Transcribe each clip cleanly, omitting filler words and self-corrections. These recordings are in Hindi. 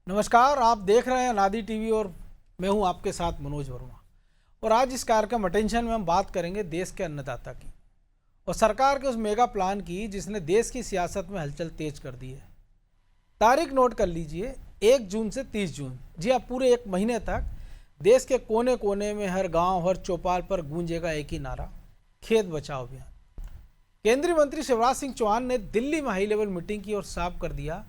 नमस्कार, आप देख रहे हैं नादी टीवी और मैं हूं आपके साथ मनोज वर्मा। और आज इस कार्यक्रम अटेंशन में हम बात करेंगे देश के अन्नदाता की और सरकार के उस मेगा प्लान की जिसने देश की सियासत में हलचल तेज कर दी है। तारीख नोट कर लीजिए, 1 जून से 30 जून, जी हाँ, पूरे एक महीने तक देश के कोने कोने में हर गांव हर चौपाल पर गूंजेगा एक ही नारा, खेत बचाओ अभियान। केंद्रीय मंत्री शिवराज सिंह चौहान ने दिल्ली में हाई लेवल मीटिंग की और साफ कर दिया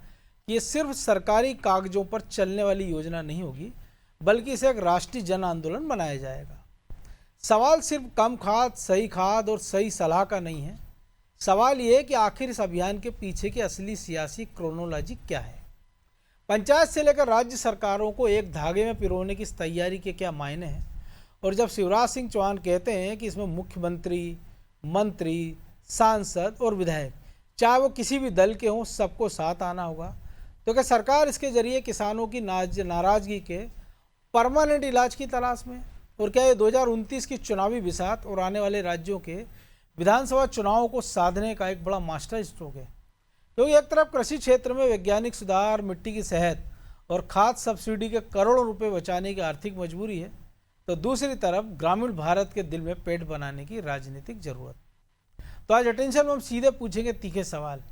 कि ये सिर्फ सरकारी कागजों पर चलने वाली योजना नहीं होगी, बल्कि इसे एक राष्ट्रीय जन आंदोलन बनाया जाएगा। सवाल सिर्फ कम खाद और सही सलाह का नहीं है। सवाल ये है कि आखिर इस अभियान के पीछे की असली सियासी क्रोनोलॉजी क्या है। पंचायत से लेकर राज्य सरकारों को एक धागे में पिरोने की इस तैयारी के क्या मायने हैं। और जब शिवराज सिंह चौहान कहते हैं कि इसमें मुख्यमंत्री, मंत्री, सांसद और विधायक, चाहे वो किसी भी दल के हों, सबको साथ आना होगा, तो क्या सरकार इसके जरिए किसानों की नाराजगी के परमानेंट इलाज की तलाश में? और क्या ये 2029 की चुनावी बिसात और आने वाले राज्यों के विधानसभा चुनावों को साधने का एक बड़ा मास्टर स्ट्रोक है? क्योंकि एक तरफ कृषि क्षेत्र में वैज्ञानिक सुधार, मिट्टी की सेहत और खाद सब्सिडी के करोड़ों रुपए बचाने की आर्थिक मजबूरी है, तो दूसरी तरफ ग्रामीण भारत के दिल में पेट बनाने की राजनीतिक जरूरत। तो आज अटेंशन में हम सीधे पूछेंगे तीखे सवाल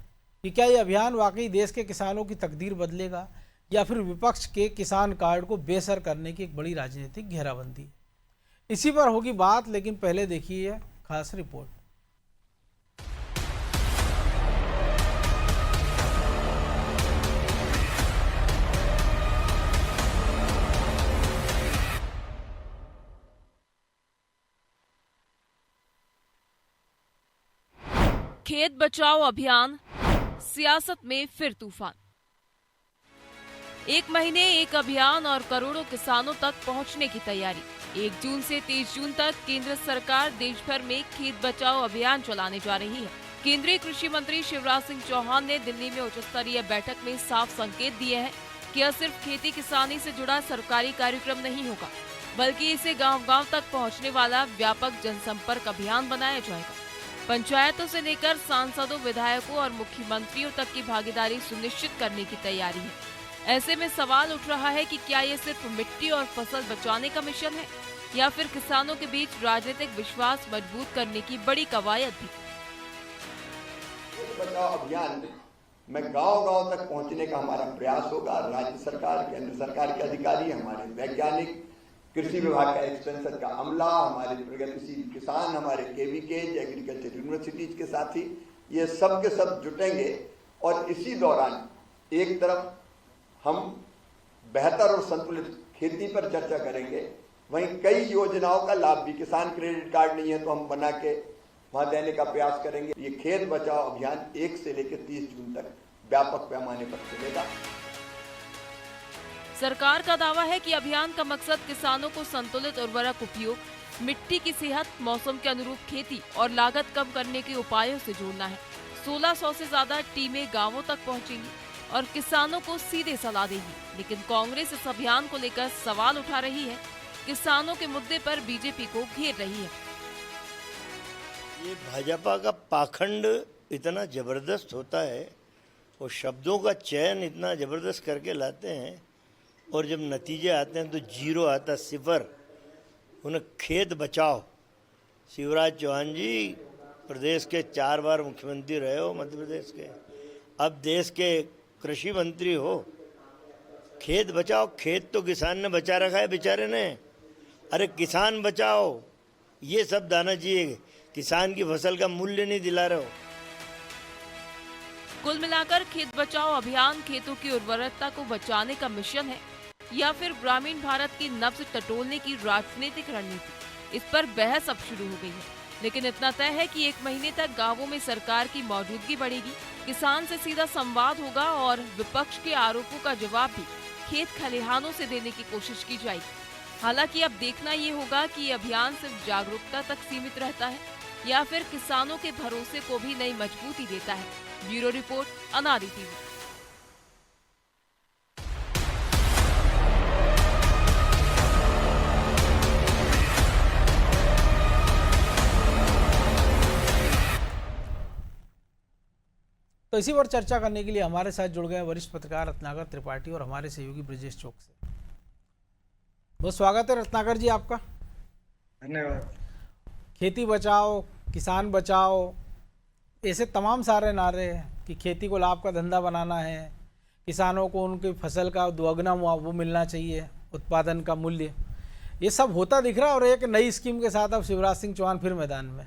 कि क्या ये अभियान वाकई देश के किसानों की तकदीर बदलेगा या फिर विपक्ष के किसान कार्ड को बेसर करने की एक बड़ी राजनीतिक घेराबंदी। इसी पर होगी बात, लेकिन पहले देखिए खास रिपोर्ट। खेत बचाओ अभियान, सियासत में फिर तूफान। एक महीने एक अभियान और करोड़ों किसानों तक पहुंचने की तैयारी। 1 जून से 30 जून तक केंद्र सरकार देश भर में खेत बचाओ अभियान चलाने जा रही है। केंद्रीय कृषि मंत्री शिवराज सिंह चौहान ने दिल्ली में उच्च स्तरीय बैठक में साफ संकेत दिए हैं कि यह सिर्फ खेती किसानी से जुड़ा सरकारी कार्यक्रम नहीं होगा, बल्कि इसे गांव-गांव तक पहुंचने वाला व्यापक जनसंपर्क अभियान बनाया जाएगा। पंचायतों से लेकर सांसदों, विधायकों और मुख्यमंत्रियों तक की भागीदारी सुनिश्चित करने की तैयारी है। ऐसे में सवाल उठ रहा है कि क्या ये सिर्फ मिट्टी और फसल बचाने का मिशन है या फिर किसानों के बीच राजनीतिक विश्वास मजबूत करने की बड़ी कवायद भी। खेत बचाओ अभियान में गांव-गांव तक पहुंचने का हमारा प्रयास होगा। राज्य सरकार, केंद्र सरकार के अधिकारी, हमारे वैज्ञानिक, कृषि विभाग का एक्सटेंशन का अमला, हमारे प्रगतिशील किसान, हमारे केवीकेज, एग्रीकल्चर यूनिवर्सिटीज के साथी, ये सब के सब जुटेंगे और इसी दौरान एक तरफ हम बेहतर और संतुलित खेती पर चर्चा करेंगे, वहीं कई योजनाओं का लाभ भी, किसान क्रेडिट कार्ड नहीं है तो हम बना के वहां देने का प्रयास करेंगे। ये खेत बचाओ अभियान 1 से लेकर 30 जून तक व्यापक पैमाने पर चलेगा। सरकार का दावा है कि अभियान का मकसद किसानों को संतुलित उर्वरक उपयोग, मिट्टी की सेहत, मौसम के अनुरूप खेती और लागत कम करने के उपायों से जोड़ना है। 1600 से ज्यादा टीमें गांवों तक पहुंचेंगी और किसानों को सीधे सलाह देगी। लेकिन कांग्रेस इस अभियान को लेकर सवाल उठा रही है। किसानों के मुद्दे पर बीजेपी को घेर रही है। ये भाजपा का पाखंड इतना जबरदस्त होता है और शब्दों का चयन इतना जबरदस्त करके लाते हैं और जब नतीजे आते हैं तो जीरो आता, सिफर। उन्हें खेत बचाओ। शिवराज चौहान जी प्रदेश के 4 बार मुख्यमंत्री रहे हो, मध्य प्रदेश के, अब देश के कृषि मंत्री हो। खेत बचाओ, खेत तो किसान ने बचा रखा है बेचारे ने। अरे किसान बचाओ, ये सब दाना चाहिए, किसान की फसल का मूल्य नहीं दिला रहे हो। कुल मिलाकर खेत बचाओ अभियान खेतों की उर्वरकता को बचाने का मिशन है या फिर ग्रामीण भारत की नब्ज टटोलने की राजनीतिक रणनीति, इस पर बहस अब शुरू हो गई है। लेकिन इतना तय है कि 1 महीने तक गांवों में सरकार की मौजूदगी बढ़ेगी, किसान से सीधा संवाद होगा और विपक्ष के आरोपों का जवाब भी खेत खलिहानों से देने की कोशिश की जाएगी। हालांकि अब देखना ये होगा कि ये अभियान सिर्फ जागरूकता तक सीमित रहता है या फिर किसानों के भरोसे को भी नई मजबूती देता है। ब्यूरो रिपोर्ट, अनादि टीवी। तो इसी पर चर्चा करने के लिए हमारे साथ जुड़ गए वरिष्ठ पत्रकार रत्नाकर त्रिपाठी और हमारे सहयोगी ब्रजेश चौक से। बहुत स्वागत है रत्नाकर जी आपका। धन्यवाद। खेती बचाओ, किसान बचाओ, ऐसे तमाम सारे नारे हैं कि खेती को लाभ का धंधा बनाना है, किसानों को उनकी फसल का दोगुना वो मिलना चाहिए, उत्पादन का मूल्य, ये सब होता दिख रहा है। और एक नई स्कीम के साथ अब शिवराज सिंह चौहान फिर मैदान में।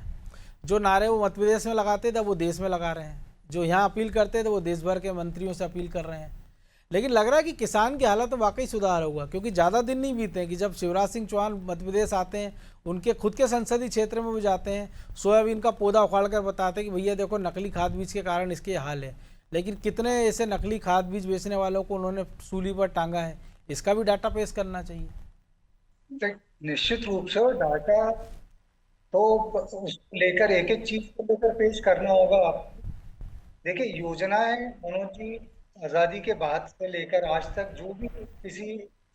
जो नारे वो मध्य प्रदेश में लगाते थे वो देश में लगा रहे हैं, जो यहाँ अपील करते थे वो देश भर के मंत्रियों से अपील कर रहे हैं। लेकिन लग रहा है कि किसान की हालत में वाकई सुधार होगा, क्योंकि ज़्यादा दिन नहीं बीते कि जब शिवराज सिंह चौहान मध्य प्रदेश आते हैं, उनके खुद के संसदीय क्षेत्र में भी जाते हैं, सोयाबीन का पौधा उखाड़ कर बताते हैं कि भैया देखो नकली खाद बीज के कारण इसके हाल है। लेकिन कितने ऐसे नकली खाद बीज बेचने वालों को उन्होंने सूली पर टांगा है, इसका भी डाटा पेश करना चाहिए। निश्चित रूप से डाटा तो उसको लेकर एक एक चीज को लेकर पेश करना होगा आपको। देखिए, योजनाएं मनोज जी आजादी के बाद से लेकर आज तक जो भी किसी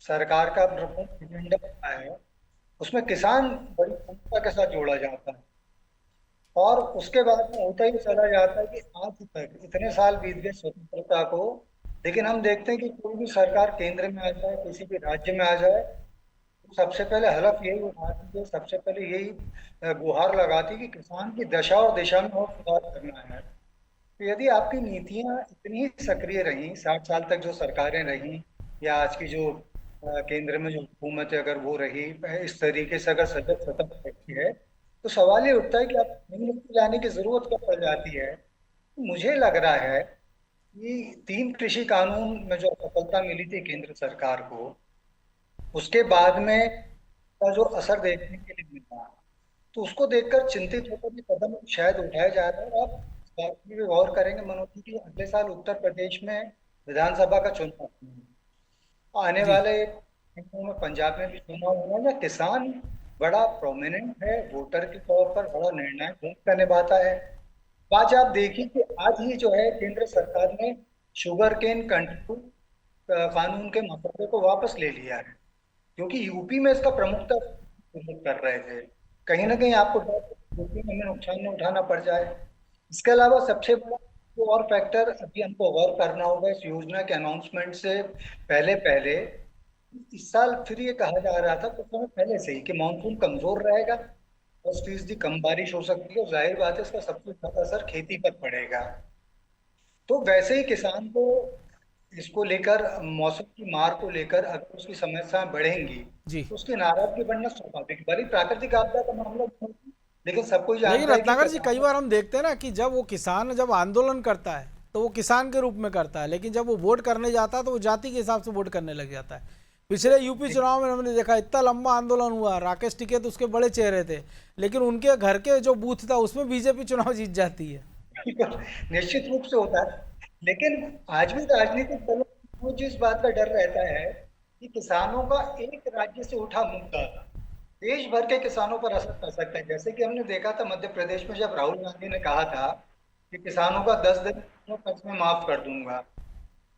सरकार का प्रमुख एजेंडा होता है उसमें किसान बड़ी प्रमुखता के साथ जोड़ा जाता है, और उसके बाद में होता ही चला जाता है कि आज तक इतने साल बीत गए स्वतंत्रता को, लेकिन हम देखते हैं कि कोई भी सरकार केंद्र में आ जाए, किसी भी राज्य में आ जाए, तो सबसे पहले हलफ यही उठाती है, सबसे पहले यही गुहार लगाती कि किसान की दशा और दिशा में और सुधार करना है। तो यदि आपकी नीतियां इतनी ही सक्रिय रहीं 60 साल तक जो सरकारें रहीं, या आज की जो केंद्र में जो हुकूमत है अगर वो रही, इस तरीके से अगर सजग सतर्क रहती है, तो सवाल ये उठता है कि आप नई नीति लाने की जरूरत कब पड़ जाती है। तो मुझे लग रहा है कि 3 कृषि कानून में जो सफलता मिली थी केंद्र सरकार को, उसके बाद में का जो असर देखने के लिए मिला, तो उसको देखकर चिंतित होकर ये कदम शायद उठाया जा रहा है। और आप इस बात की भी गौर करेंगे मनोज जी कि अगले साल उत्तर प्रदेश में विधानसभा का चुनाव आने वाले दिनों में पंजाब में भी चुनाव होना है। किसान बड़ा प्रोमिनेंट है वोटर के तौर पर, बड़ा निर्णायक भूमिका निभाता है। आज आप देखिए कि आज ही जो है केंद्र सरकार ने शुगर केन कंट्रोल कानून के मसौदे को वापस ले लिया है, क्योंकि यूपी में इसका प्रमुखता कर रहे थे। कहीं ना कहीं आपको यूपी में हमें नुकसान न उठाना पड़ जाए। इसके अलावा सबसे बड़ा जो और फैक्टर अभी हमको गौर करना होगा इस योजना के अनाउंसमेंट से पहले पहले, इस साल फिर ये कहा जा रहा था कुछ समय पहले से ही कि मानसून कमजोर रहेगा, 10% कम बारिश हो सकती है, और जाहिर बात है इसका सबसे ज्यादा असर खेती पर पड़ेगा। तो वैसे ही किसान को इसको लेकर, मौसम की मार को लेकर अगर उसकी समस्याएं बढ़ेंगी तो उसकी नाराजगी बढ़ना स्वाभाविक, बड़ी प्राकृतिक आपदा का मामला, लेकिन सबको जानता है। लेकिन रत्नाकर जी, कई बार हम देखते हैं ना कि जब वो किसान जब आंदोलन करता है तो वो किसान के रूप में करता है, लेकिन जब वो वोट करने जाता है तो वो जाति के हिसाब से वोट करने लग जाता है। पिछले यूपी चुनाव में हमने देखा इतना लंबा आंदोलन हुआ, राकेश टिकैत उसके बड़े चेहरे थे, लेकिन उनके घर के जो बूथ था उसमें बीजेपी चुनाव जीत जाती है। निश्चित रूप से होता है, लेकिन आज भी राजनीतिक दलों को जिस बात का डर रहता है कि किसानों का एक राज्य से उठा मुद्दा देश भर के किसानों पर असर कर सकता है। जैसे कि हमने देखा था मध्य प्रदेश में जब राहुल गांधी ने कहा था कि किसानों का 10 दिन कर्ज में माफ कर दूंगा,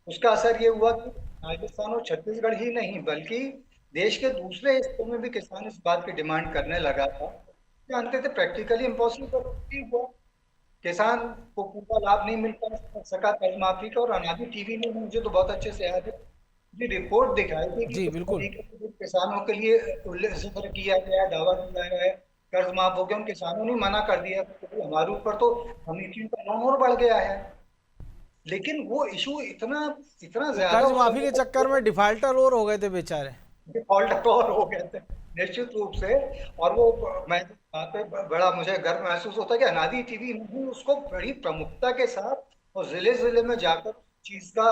उसका असर ये हुआ कि राजस्थान और छत्तीसगढ़ ही नहीं बल्कि देश के दूसरे हिस्सों में भी किसान इस बात की डिमांड करने लगा था। जानते थे प्रैक्टिकली इम्पॉसिबल हुआ, किसान को पूरा लाभ नहीं मिल सका कर्ज माफी का। और अनादि टीवी ने, मुझे तो बहुत अच्छे से याद है, रिपोर्ट दिखाई थी जी बिल्कुल, किसानों के लिए जिक्र किया गया, दावा किया गया है कर्ज माफ हो गया, उन किसानों ने मना कर दिया तो हमारे ऊपर तो नीतियों का लोन और बढ़ गया है। लेकिन वो इशू इतना ज्यादा, कर्ज माफी के चक्कर में डिफॉल्टर और हो गए थे बेचारे, डिफॉल्टर और हो गए थे निश्चित रूप से। और वो मैं पे बड़ा मुझे गर्व महसूस होता है कि अनादि टीवी ने उसको बड़ी प्रमुखता के साथ और जिले जिले में जाकर चीज का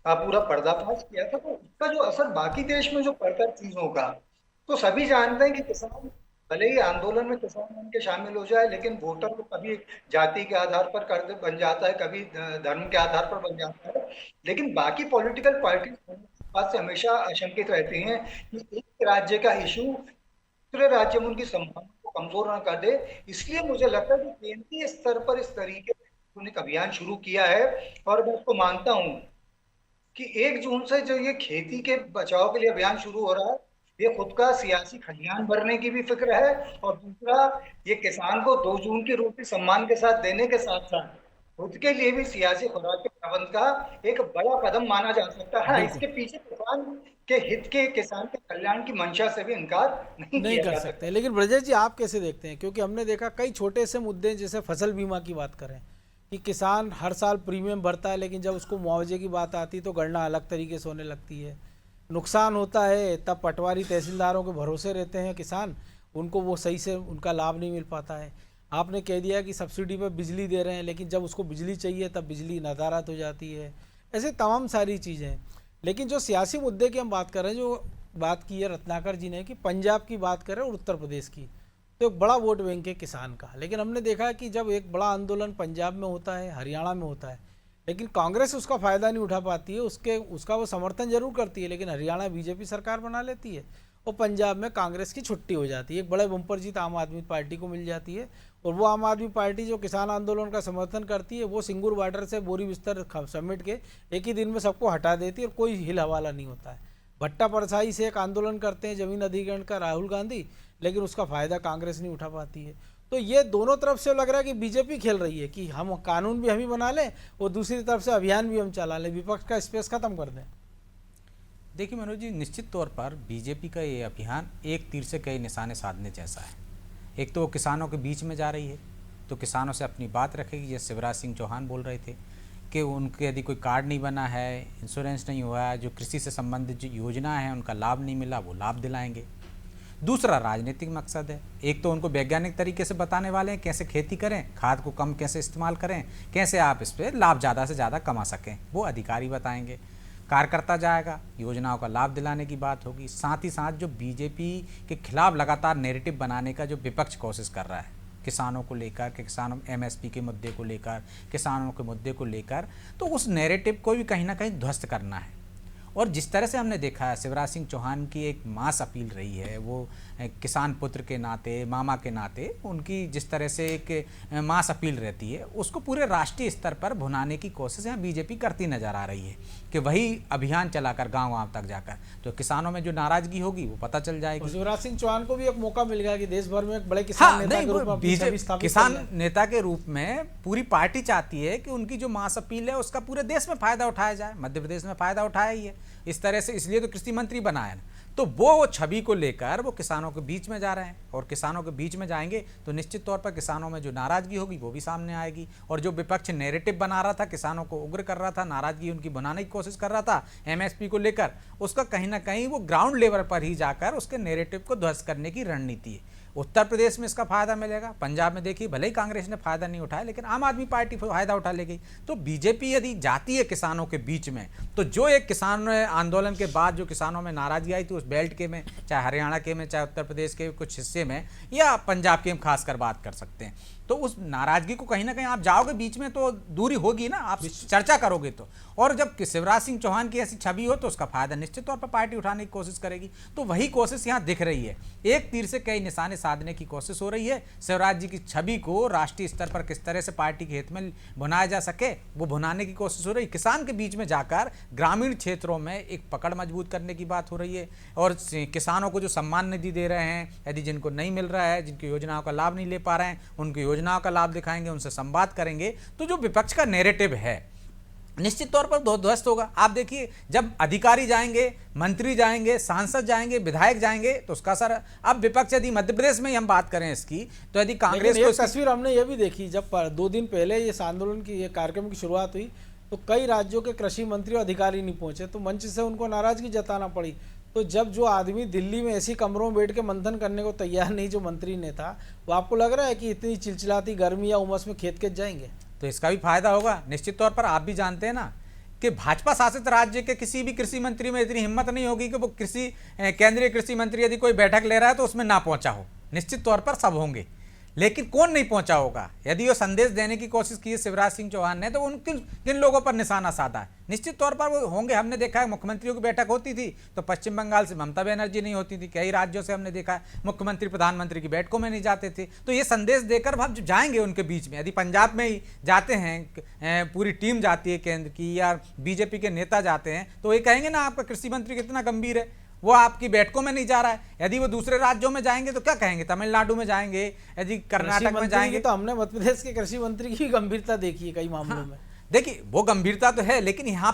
पूरा पर्दाफाश किया था। तो उसका जो असर बाकी देश में जो पड़ता है चीजों का, तो सभी जानते हैं कि किसान भले ही आंदोलन में किसान उनके शामिल हो जाए, लेकिन वोटर को कभी जाति के आधार पर कर बन जाता है, कभी धर्म के आधार पर बन जाता है। लेकिन बाकी पॉलिटिकल पार्टी बात से हमेशा आशंकित रहती हैं कि एक राज्य का इशू दूसरे राज्य में उनकी संभावना को कमजोर न कर दे। इसलिए मुझे लगता है कि केंद्रीय स्तर पर इस तरीके से एक अभियान शुरू किया है। और मैं उसको मानता हूं कि 1 जून से जो ये खेती के बचाव के लिए अभियान शुरू हो रहा है, ये खुद का सियासी खलियान भरने की भी फिक्र है, और दूसरा ये किसान को 2 जून की रोटी सम्मान के साथ देने के साथ साथ खुद के लिए भी सियासी खुराक के प्रबंध का एक बड़ा कदम माना जा सकता है। बिल्कुल इसके पीछे किसान के हित के, किसान के कल्याण की मंशा से भी इनकार नहीं नहीं किया कर जा सकते। सकता। लेकिन ब्रजेश जी आप कैसे देखते हैं, क्योंकि हमने देखा कई छोटे से मुद्दे हैं, जैसे फसल बीमा की बात करें कि किसान हर साल प्रीमियम भरता है, लेकिन जब उसको मुआवजे की बात आती है तो गणना अलग तरीके से होने लगती है, नुकसान होता है तब पटवारी तहसीलदारों के भरोसे रहते हैं किसान, उनको वो सही से उनका लाभ नहीं मिल पाता है। आपने कह दिया कि सब्सिडी पर बिजली दे रहे हैं, लेकिन जब उसको बिजली चाहिए तब बिजली नदारद हो जाती है। ऐसे तमाम सारी चीज़ें हैं। लेकिन जो सियासी मुद्दे की हम बात कर रहे हैं, जो बात की है रत्नाकर जी ने कि पंजाब की बात करें और उत्तर प्रदेश की, तो एक बड़ा वोट बैंक है किसान का। लेकिन हमने देखा है कि जब एक बड़ा आंदोलन पंजाब में होता है, हरियाणा में होता है, लेकिन कांग्रेस उसका फ़ायदा नहीं उठा पाती है, उसका वो समर्थन जरूर करती है, लेकिन हरियाणा बीजेपी सरकार बना लेती है और पंजाब में कांग्रेस की छुट्टी हो जाती है। एक बड़े बम्पर जीत आम आदमी पार्टी को मिल जाती है, और वो आम आदमी पार्टी जो किसान आंदोलन का समर्थन करती है, वो सिंगूर बॉर्डर से बोरी बिस्तर समेट के एक ही दिन में सबको हटा देती है और कोई हिल हवाला नहीं होता है। भट्टा परछाई से एक आंदोलन करते हैं जमीन अधिग्रहण का राहुल गांधी, लेकिन उसका फ़ायदा कांग्रेस नहीं उठा पाती है। तो ये दोनों तरफ से लग रहा है कि बीजेपी खेल रही है कि हम कानून भी हम ही बना लें और दूसरी तरफ से अभियान भी हम चला लें, विपक्ष का स्पेस खत्म कर दें। देखिए मनोज जी, निश्चित तौर पर बीजेपी का ये अभियान एक तीर से कई निशाने साधने जैसा है। एक तो वो किसानों के बीच में जा रही है, तो किसानों से अपनी बात रखेगी, जैसे शिवराज सिंह चौहान बोल रहे थे कि उनके यदि कोई कार्ड नहीं बना है, इंश्योरेंस नहीं हुआ है, जो कृषि से संबंधित जो योजना है उनका लाभ नहीं मिला, वो लाभ दिलाएंगे। दूसरा राजनीतिक मकसद है, एक तो उनको वैज्ञानिक तरीके से बताने वाले हैं कैसे खेती करें, खाद को कम कैसे इस्तेमाल करें, कैसे आप इस पर लाभ ज़्यादा से ज़्यादा कमा सकें, वो अधिकारी बताएंगे। कार्यकर्ता जाएगा, योजनाओं का लाभ दिलाने की बात होगी। साथ ही साथ जो बीजेपी के खिलाफ लगातार नैरेटिव बनाने का जो विपक्ष कोशिश कर रहा है किसानों को लेकर, कि किसानों एमएसपी के मुद्दे को लेकर, किसानों के मुद्दे को लेकर, तो उस नैरेटिव को भी कहीं ना कहीं ध्वस्त करना है। और जिस तरह से हमने देखा है शिवराज सिंह चौहान की एक मास अपील रही है, वो किसान पुत्र के नाते, मामा के नाते उनकी जिस तरह से एक मास अपील रहती है, उसको पूरे राष्ट्रीय स्तर पर भुनाने की कोशिश यहाँ बीजेपी करती नज़र आ रही है कि वही अभियान चलाकर गांव-गांव तक जाकर तो किसानों में जो नाराजगी होगी वो पता चल जाएगी। शिवराज सिंह चौहान को भी एक मौका मिल गया कि देश भर में एक बड़े किसान नेता के रूप में अपनी छवि स्थापित कर किसान लें। नेता के रूप में पूरी पार्टी चाहती है कि उनकी जो मास अपील है उसका पूरे देश में फायदा उठाया जाए। मध्य प्रदेश में फायदा उठाया ही है इस तरह से, इसलिए तो कृषि मंत्री बनाया है। तो वो छवि को लेकर वो किसानों के बीच में जा रहे हैं, और किसानों के बीच में जाएंगे तो निश्चित तौर पर किसानों में जो नाराजगी होगी वो भी सामने आएगी। और जो विपक्ष नैरेटिव बना रहा था, किसानों को उग्र कर रहा था, नाराजगी उनकी बनाने की कोशिश कर रहा था एमएसपी को लेकर, उसका कहीं ना कहीं वो ग्राउंड लेवल पर ही जाकर उसके नैरेटिव को ध्वस्त करने की रणनीति है। उत्तर प्रदेश में इसका फायदा मिलेगा, पंजाब में देखिए भले ही कांग्रेस ने फायदा नहीं उठाया, लेकिन आम आदमी पार्टी फायदा उठा ले गई। तो बीजेपी यदि जाती है किसानों के बीच में, तो जो एक किसान आंदोलन के बाद जो किसानों में नाराजगी आई थी उस बेल्ट के में, चाहे हरियाणा के में, चाहे उत्तर प्रदेश के कुछ हिस्से में, या पंजाब के हम खासकर बात कर सकते हैं, तो उस नाराजगी को कहीं ना कहीं आप जाओगे बीच में तो दूरी होगी ना, आप चर्चा करोगे तो। और जब शिवराज सिंह चौहान की ऐसी छवि हो तो उसका फायदा निश्चित तौर पर पार्टी उठाने की कोशिश करेगी। तो वही कोशिश यहाँ दिख रही है, एक तीर से कई निशाने साधने की कोशिश हो रही है। शिवराज जी की छवि को राष्ट्रीय स्तर पर किस तरह से पार्टी के हित में भुनाया जा सके वो भुनाने की कोशिश हो रही है। किसान के बीच में जाकर ग्रामीण क्षेत्रों में एक पकड़ मजबूत करने की बात हो रही है, और किसानों को जो सम्मान निधि दे रहे हैं, यदि जिनको नहीं मिल रहा है, जिनकी योजनाओं का लाभ नहीं ले पा रहे हैं, उनकी योजनाओं का लाभ दिखाएंगे, उनसे संवाद करेंगे, तो जो विपक्ष का नैरेटिव है निश्चित तौर पर ध्वस्त होगा। आप देखिए जब अधिकारी जाएंगे, मंत्री जाएंगे, सांसद जाएंगे, विधायक जाएंगे, तो उसका असर। अब विपक्ष यदि मध्य प्रदेश में हम बात करें इसकी, तो यदि कांग्रेस को तस्वीर हमने ये भी देखी, जब 2 दिन पहले इस आंदोलन की ये कार्यक्रम की शुरुआत हुई तो कई राज्यों के कृषि मंत्री और अधिकारी नहीं पहुंचे, तो मंच से उनको नाराजगी जताना पड़ी। तो जब जो आदमी दिल्ली में ऐसी कमरों में बैठ के मंथन करने को तैयार नहीं, जो मंत्री ने था, वो आपको लग रहा है कि इतनी चिलचिलाती गर्मी या उमस में खेत जाएंगे? तो इसका भी फायदा होगा निश्चित तौर पर। आप भी जानते हैं ना कि भाजपा शासित राज्य के किसी भी कृषि मंत्री में इतनी हिम्मत नहीं होगी कि वो केंद्रीय कृषि मंत्री यदि कोई बैठक ले रहा है तो उसमें ना पहुंचा हो। निश्चित तौर पर सब होंगे, लेकिन कौन नहीं पहुंचा होगा? यदि वो संदेश देने की कोशिश की है शिवराज सिंह चौहान ने, तो उन किन लोगों पर निशाना साधा है? निश्चित तौर पर वो होंगे। हमने देखा है मुख्यमंत्रियों की बैठक होती थी तो पश्चिम बंगाल से ममता बनर्जी नहीं होती थी, कई राज्यों से हमने देखा है मुख्यमंत्री प्रधानमंत्री की बैठकों में नहीं जाते थे। तो ये संदेश देकर हम जाएंगे उनके बीच में, यदि पंजाब में ही जाते हैं, पूरी टीम जाती है केंद्र की या बीजेपी के नेता जाते हैं, तो ये कहेंगे ना आपका कृषि मंत्री कितना गंभीर है, वो आपकी बैठकों में नहीं जा रहा है। यदि वो दूसरे राज्यों में जाएंगे तो क्या कहेंगे, तमिलनाडु में जाएंगे, यदि कर्नाटक में जाएंगे। तो हमने मध्य प्रदेश के कृषि मंत्री की भी गंभीरता देखी है कई मामलों में। देखिए वो गंभीरता तो है, लेकिन यहाँ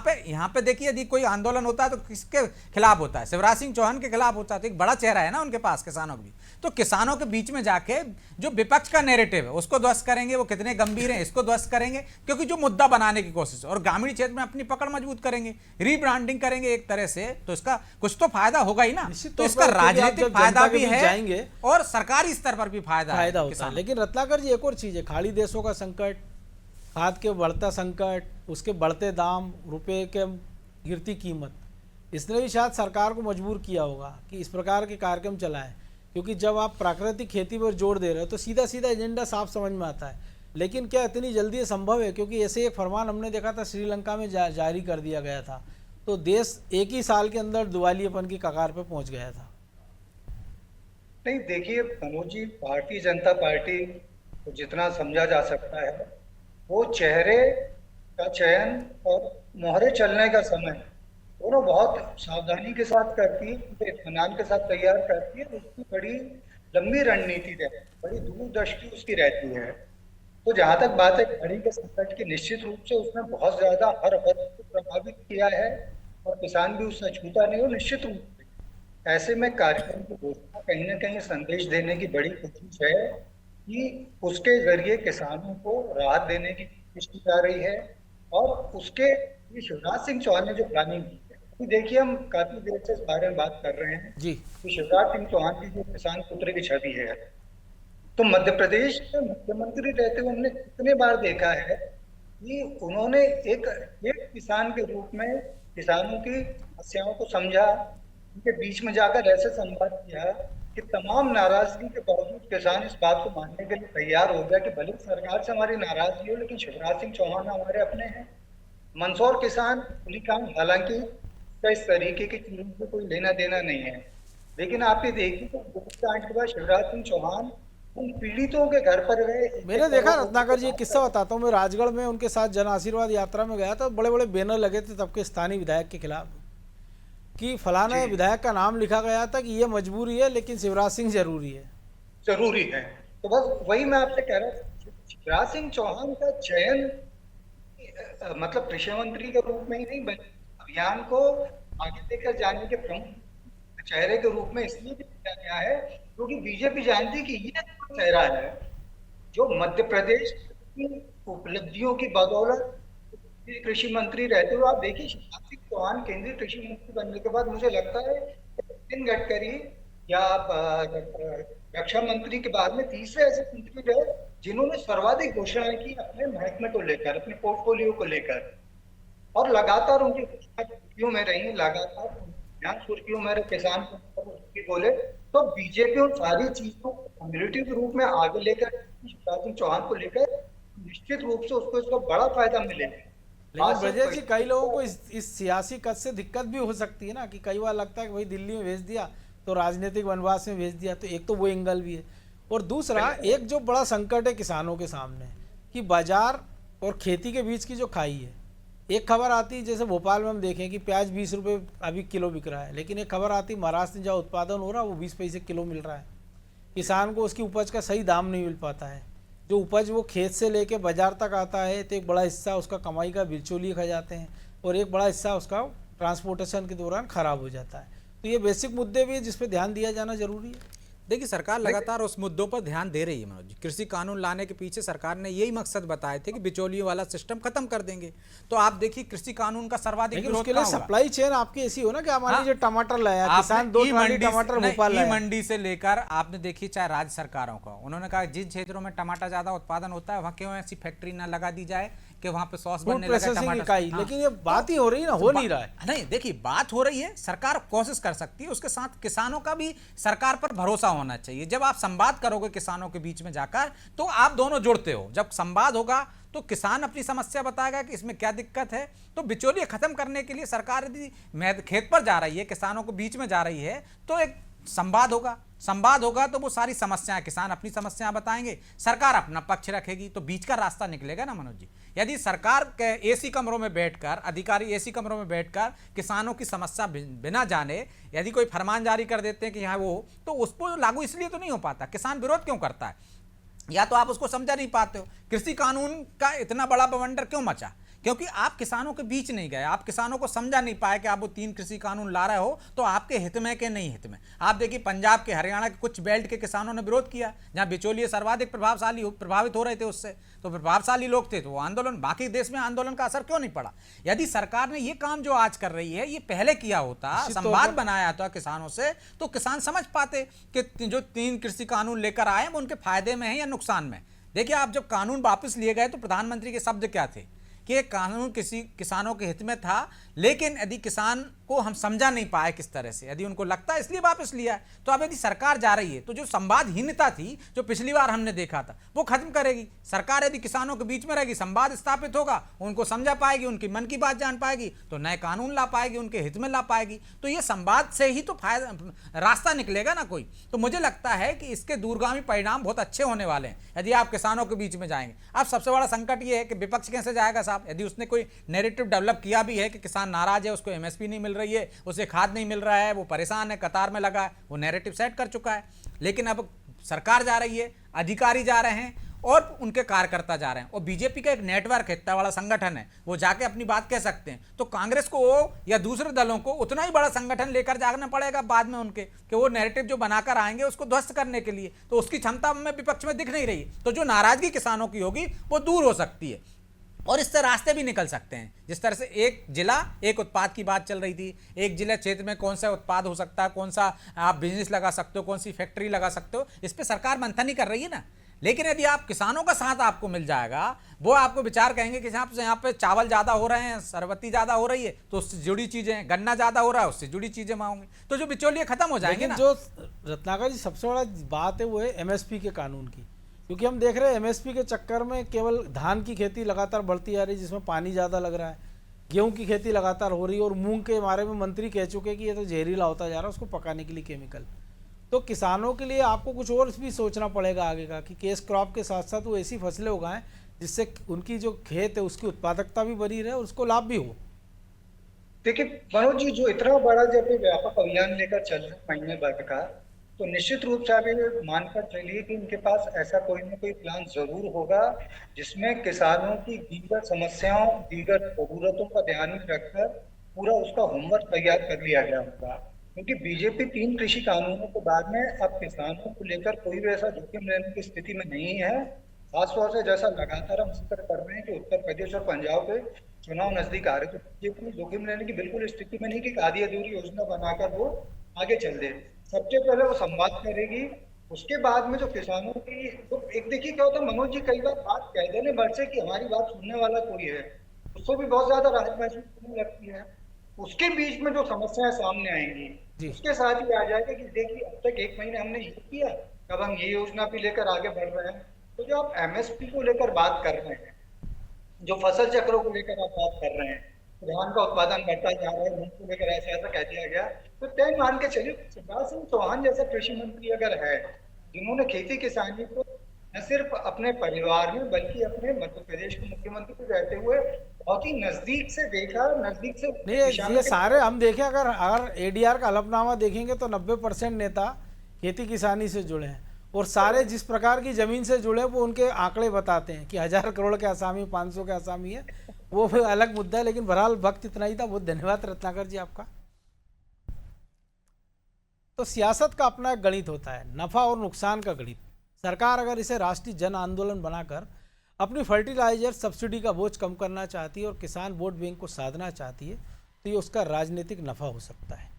पे देखिए यदि कोई आंदोलन होता है तो किसके खिलाफ होता है? शिवराज सिंह चौहान के खिलाफ होता है। तो एक बड़ा चेहरा है ना उनके पास किसानों के बीच, तो किसानों के बीच में जाके जो विपक्ष का नैरेटिव है उसको ध्वस्त करेंगे, वो कितने गंभीर हैं इसको ध्वस्त करेंगे, क्योंकि जो मुद्दा बनाने की कोशिश, और ग्रामीण क्षेत्र में अपनी पकड़ मजबूत करेंगे, रीब्रांडिंग करेंगे एक तरह से, तो इसका कुछ तो फायदा होगा ही ना। तो इसका राजनीतिक फायदा भी है और सरकारी स्तर पर भी फायदा होता है। लेकिन रत्नाकर जी, एक और चीज है, खाड़ी देशों का संकट, खाद के बढ़ता संकट, उसके बढ़ते दाम, रुपए के गिरती कीमत, इसने भी शायद सरकार को मजबूर किया होगा कि इस प्रकार के कार्यक्रम चलाएं। क्योंकि जब आप प्राकृतिक खेती पर जोर दे रहे हो तो सीधा सीधा एजेंडा साफ समझ में आता है, लेकिन क्या इतनी जल्दी ये संभव है? क्योंकि ऐसे एक फरमान हमने देखा था श्रीलंका में जारी कर दिया गया था, तो देश एक ही साल के अंदर दिवालियेपन की कगार पर पहुंच गया था। नहीं, देखिए मनोज जी, भारतीय जनता पार्टी को जितना समझा जा सकता है वो चेहरे का चयन और मोहरे चलने का समय दोनों बहुत सावधानी के साथ करती है, इत्मीनान के साथ तैयार करती है। उसकी बड़ी लंबी रणनीति रहती है, बड़ी दूरदृष्टि उसकी रहती है। तो जहां तक बात है खाड़ी के संकट की, निश्चित रूप से उसने बहुत ज्यादा हर वर्ग को प्रभावित किया है और किसान भी उससे छूटा नहीं हो। निश्चित रूप से ऐसे में कार्यक्रम की घोषणा कहीं ना कहीं संदेश देने की बड़ी कोशिश है कि उसके जरिए किसानों को राहत देने की कोशिश की जा रही है। और उसके शिवराज सिंह चौहान ने जो प्लानिंग की है, तो देखिए हम काफी देर से इस बारे में बात कर रहे हैं जी कि शिवराज सिंह चौहान की जो किसान पुत्र की छवि है, तो मध्य प्रदेश के मुख्यमंत्री रहते हुए हमने कितने बार देखा है कि उन्होंने एक किसान के रूप में किसानों की समस्याओं को समझा, उनके बीच में जाकर ऐसे संवाद किया कि तमाम नाराजगी के बावजूद किसान इस बात को मानने के लिए तैयार हो गया कि भले सरकार से हमारी नाराजगी हो, लेकिन शिवराज सिंह चौहान हमारे अपने हैं। मंदसौर किसान पुलिकांड, हालांकि इस तरीके की चीजों से कोई लेना देना नहीं है, लेकिन आप ये देखिए तो पुलिकांड के बाद शिवराज सिंह चौहान उन पीड़ितों के घर पर गए। मैंने देखा रत्नाकर जी, एक किस्सा बताता हूँ। मैं राजगढ़ में उनके साथ जन आशीर्वाद यात्रा में गया था, बड़े बड़े बैनर लगे थे तब के स्थानीय विधायक के खिलाफ कि फलाना विधायक का नाम लिखा गया था कि ये मजबूरी है लेकिन शिवराज सिंह जरूरी है। तो बस वही मैं आपसे कह रहा हूँ, शिवराज सिंह चौहान का चयन मतलब कृषि मंत्री के रूप में ही नहीं, अभियान को आगे लेकर जाने के प्रमुख चेहरे के रूप में इसलिए भी किया गया है क्योंकि बीजेपी जानती कि ये चेहरा है जो मध्य प्रदेश की उपलब्धियों की बदौलत कृषि मंत्री रहते हुए, आप देखिए शिवराज सिंह चौहान केंद्रीय कृषि मंत्री बनने के बाद मुझे लगता है नितिन गडकरी या रक्षा मंत्री के बाद में तीसरे ऐसे मंत्री रहे जिन्होंने सर्वाधिक घोषणाएं की अपने महकमे को लेकर, अपने पोर्टफोलियो को लेकर, और लगातार उनकी सुर्खियों में रही, लगातार ध्यान सुर्खियों में रहे, किसान को बोले। तो बीजेपी उन सारी चीजों को कम्युनिटी के रूप में आगे लेकर शिवराज सिंह चौहान को लेकर निश्चित रूप से उसको इसका बड़ा फायदा मिलेगा। लेकिन ब्रजेश जी, कई लोगों को इस सियासी कद से दिक्कत भी हो सकती है ना कि कई बार लगता है कि भाई दिल्ली में भेज दिया तो राजनीतिक वनवास में भेज दिया, तो एक तो वो एंगल भी है, और दूसरा एक जो बड़ा संकट है किसानों के सामने कि बाजार और खेती के बीच की जो खाई है। एक खबर आती है जैसे भोपाल में हम देखें कि प्याज 20 रुपये अभी किलो बिक रहा है, लेकिन एक खबर आती महाराष्ट्र में जहाँ उत्पादन हो रहा है वो 20 पैसे किलो मिल रहा है। किसान को उसकी उपज का सही दाम नहीं मिल पाता है, जो उपज वो खेत से लेके बाजार तक आता है तो एक बड़ा हिस्सा उसका कमाई का बिचौलिए खा जाते हैं और एक बड़ा हिस्सा उसका ट्रांसपोर्टेशन के दौरान खराब हो जाता है। तो ये बेसिक मुद्दे भी है जिस पे ध्यान दिया जाना जरूरी है। देखिए सरकार लगातार उस मुद्दों पर ध्यान दे रही है मनोज जी। कृषि कानून लाने के पीछे सरकार ने यही मकसद बताए थे कि बिचौलियों वाला सिस्टम खत्म कर देंगे। तो आप देखिए कृषि कानून का सर्वाधिक विरोध उसके लिए सप्लाई चेन आपकी ऐसी हो ना कि मान लीजिए टमाटर लाया किसान, 2 ट्राली टमाटर भोपाल लाया, मंडी से लेकर आपने देखिए चाहे राज्य सरकारों का, उन्होंने कहा जिन क्षेत्रों में टमाटर ज्यादा उत्पादन होता है वहां क्यों ऐसी फैक्ट्री ना लगा दी जाए कि वहां पे सॉस बनने लगे टमाटर। लेकिन ये बात ही हो रही है ना, हो नहीं रहा है। नहीं देखिए बात हो रही है, सरकार कोशिश कर सकती है, उसके साथ किसानों का भी सरकार पर भरोसा होना चाहिए। जब आप संवाद करोगे किसानों के बीच में जाकर तो आप दोनों जुड़ते हो, जब संवाद होगा तो किसान अपनी समस्या बताएगा कि इसमें क्या दिक्कत है। तो बिचौलिए खत्म करने के लिए सरकार यदि खेत पर जा रही है, किसानों को बीच में जा रही है, तो एक संवाद होगा तो वो सारी समस्याएं, किसान अपनी समस्याएं बताएंगे, सरकार अपना पक्ष रखेगी, तो बीच का रास्ता निकलेगा ना मनोज जी। यदि सरकार के एसी कमरों में बैठकर, अधिकारी एसी कमरों में बैठकर किसानों की समस्या बिना जाने यदि कोई फरमान जारी कर देते हैं कि यहाँ वो, तो उस पर लागू इसलिए तो नहीं हो पाता। किसान विरोध क्यों करता है? या तो आप उसको समझा नहीं पाते हो। कृषि कानून का इतना बड़ा बवंडर क्यों मचा? क्योंकि आप किसानों के बीच नहीं गए, आप किसानों को समझा नहीं पाए कि आप वो 3 कृषि कानून ला रहे हो तो आपके हित में के नहीं हित में। आप देखिए पंजाब के, हरियाणा के कुछ बेल्ट के किसानों ने विरोध किया, जहां बिचौलिए सर्वाधिक प्रभावित हो रहे थे उससे, तो प्रभावशाली लोग थे तो वो आंदोलन, बाकी देश में आंदोलन का असर क्यों नहीं पड़ा? यदि सरकार ने ये काम जो आज कर रही है ये पहले किया होता, संवाद बनाया था किसानों से, तो किसान समझ पाते कि जो 3 कृषि कानून लेकर आए वो उनके फायदे में है या नुकसान में। देखिए, आप जब कानून वापस लिए गए तो प्रधानमंत्री के शब्द क्या थे कि ये कानून किसी किसानों के हित में था, लेकिन यदि किसान को हम समझा नहीं पाए किस तरह से, यदि उनको लगता है इसलिए वापस लिया है। तो अब यदि सरकार जा रही है तो जो संवादहीनता थी जो पिछली बार हमने देखा था वो खत्म करेगी सरकार। यदि किसानों के बीच में रहेगी, संवाद स्थापित होगा, उनको समझा पाएगी, उनकी मन की बात जान पाएगी, तो नए कानून ला पाएगी, उनके हित में ला पाएगी। तो ये संवाद से ही तो फायदा, रास्ता निकलेगा ना कोई। तो मुझे लगता है कि इसके दूरगामी परिणाम बहुत अच्छे होने वाले हैं यदि आप किसानों के बीच में जाएंगे। अब सबसे बड़ा संकट ये है कि विपक्ष कैसे जाएगा साहब? यदि उसने कोई नैरेटिव डेवलप किया भी है कि किसान नाराज है, उसको एमएसपी नहीं मिल रही है, उसे खाद नहीं मिल रहा है, वो परेशान है, कतार में लगा है, वो नैरेटिव सेट कर चुका है। लेकिन अब सरकार जा रही है, अधिकारी जा रहे हैं और उनके कार्यकर्ता जा रहे हैं, और बीजेपी का एक नेटवर्क है, इतना बड़ा संगठन है, वो जाके अपनी बात कह सकते हैं। तो कांग्रेस को या दूसरे दलों को उतना ही बड़ा संगठन लेकर जाना पड़ेगा बाद में उनके, कि वो नैरेटिव जो बनाकर आएंगे उसको ध्वस्त करने के लिए। तो उसकी क्षमता में विपक्ष में दिख नहीं रही। तो जो नाराजगी किसानों की होगी वो दूर हो सकती है और इससे रास्ते भी निकल सकते हैं। जिस तरह से एक जिला एक उत्पाद की बात चल रही थी, एक जिला क्षेत्र में कौन सा उत्पाद हो सकता है, कौन सा आप बिजनेस लगा सकते हो, कौन सी फैक्ट्री लगा सकते हो, इस पे सरकार मंथन ही कर रही है ना। लेकिन यदि आप किसानों का साथ आपको मिल जाएगा, वो आपको विचार कहेंगे कि यहाँ पे चावल ज़्यादा हो रहे हैं, सरबत्ती ज़्यादा हो रही है तो उससे जुड़ी चीज़ें, गन्ना ज़्यादा हो रहा है उससे जुड़ी चीज़ें मांगेंगे, तो जो बिचौलिए खत्म हो जाएंगे ना। जो रत्नाकर जी सबसे बड़ा बात है वो है एमएसपी के कानून की, क्योंकि हम देख रहे हैं एमएसपी के चक्कर में केवल धान की खेती लगातार बढ़ती जा रही है जिसमें पानी ज़्यादा लग रहा है, गेहूं की खेती लगातार हो रही है, और मूंग के बारे में मंत्री कह चुके कि ये तो जहरीला होता जा रहा है, उसको पकाने के लिए केमिकल। तो किसानों के लिए आपको कुछ और भी सोचना पड़ेगा आगे का, कि केस क्रॉप के साथ साथ वो ऐसी फसलें उगाएं जिससे उनकी जो खेत है उसकी उत्पादकता भी बनी रहे और उसको लाभ भी हो। देखिए मनोज जी, जो इतना बड़ा जब व्यापक अभियान लेकर चल रहे महीने भर का, तो निश्चित रूप से आप ये मानकर चलिए कि उनके पास ऐसा कोई ना कोई प्लान जरूर होगा जिसमें किसानों की दीगर समस्याओं, दीगर जरूरतों का ध्यान में रखकर पूरा उसका होमवर्क तैयार कर लिया गया होगा। क्योंकि बीजेपी 3 कृषि कानूनों के बाद में अब किसानों को लेकर कोई भी ऐसा जोखिम लेने की स्थिति में नहीं है। खासतौर से जैसा लगातार हम जिक्र कर रहे हैं कि उत्तर प्रदेश और पंजाब के चुनाव नजदीक आ रहे, तो बीजेपी जोखिम लेने की बिल्कुल स्थिति में नहीं कि आधी अधूरी योजना बनाकर वो आगे चल दे। सबसे पहले वो संवाद करेगी, उसके बाद में जो किसानों की, तो एक देखिए क्या होता है मनोज जी, कई बार बात कह देने भर से कि हमारी बात सुनने वाला कोई है, उसको भी बहुत ज्यादा राहत महसूस होने लगती है। उसके बीच में जो समस्याएं सामने आएंगी उसके साथ ही आ जाएगा कि देखिए अब तक 1 महीने हमने ये किया, अब हम ये योजना भी लेकर आगे बढ़ रहे हैं। तो जो आप एमएसपी को लेकर बात कर रहे हैं, जो फसल चक्रों को लेकर आप बात कर रहे हैं, धान का उत्पादन बढ़ता जा रहा है, मूंग को लेकर ऐसा कह दिया गया, तो तय मान के चलिए शिवराज सिंह चौहान जैसा कृषि मंत्री अगर है जिन्होंने खेती किसानी को न सिर्फ अपने परिवार में बल्कि अपने मध्य प्रदेश के मुख्यमंत्री को रहते हुए बहुत ही नजदीक से देखा, नजदीक से नहीं, ये सारे हम देखें, अगर एडीआर का हलफनामा देखेंगे तो 90% नेता खेती किसानी से जुड़े हैं, और सारे जिस प्रकार की जमीन से जुड़े वो उनके आंकड़े बताते हैं कि 1000 करोड़ के आसामी, 500 के आसामी है, वो फिर अलग मुद्दा है। लेकिन बहरहाल वक्त इतना ही था। बहुत धन्यवाद रत्नाकर जी आपका। तो सियासत का अपना एक गणित होता है, नफा और नुकसान का गणित। सरकार अगर इसे राष्ट्रीय जन आंदोलन बनाकर अपनी फर्टिलाइजर सब्सिडी का बोझ कम करना चाहती है और किसान वोट बैंक को साधना चाहती है तो ये उसका राजनीतिक नफा हो सकता है।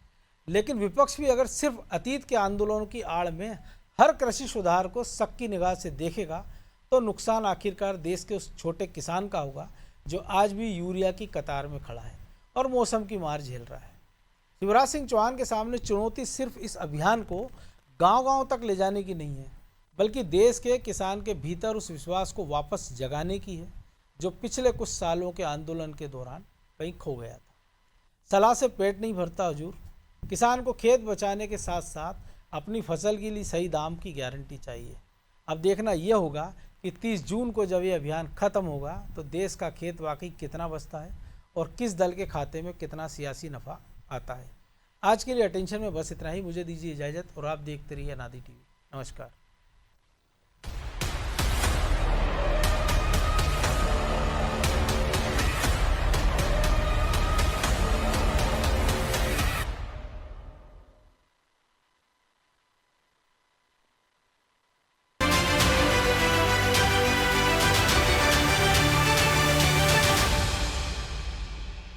लेकिन विपक्ष भी अगर सिर्फ अतीत के आंदोलनों की आड़ में हर कृषि सुधार को शक की निगाह से देखेगा तो नुकसान आखिरकार देश के उस छोटे किसान का होगा जो आज भी यूरिया की कतार में खड़ा है और मौसम की मार झेल रहा है। शिवराज सिंह चौहान के सामने चुनौती सिर्फ इस अभियान को गांव-गांव तक ले जाने की नहीं है, बल्कि देश के किसान के भीतर उस विश्वास को वापस जगाने की है जो पिछले कुछ सालों के आंदोलन के दौरान कहीं खो गया था। सलाह से पेट नहीं भरता हुजूर। किसान को खेत बचाने के साथ साथ अपनी फसल के लिए सही दाम की गारंटी चाहिए। अब देखना यह होगा कि 30 जून को जब ये अभियान खत्म होगा तो देश का खेत वाकई कितना बचता है और किस दल के खाते में कितना सियासी नफा आता है। आज के लिए अटेंशन में बस इतना ही। मुझे दीजिए इजाज़त और आप देखते रहिए अनादि टीवी। नमस्कार।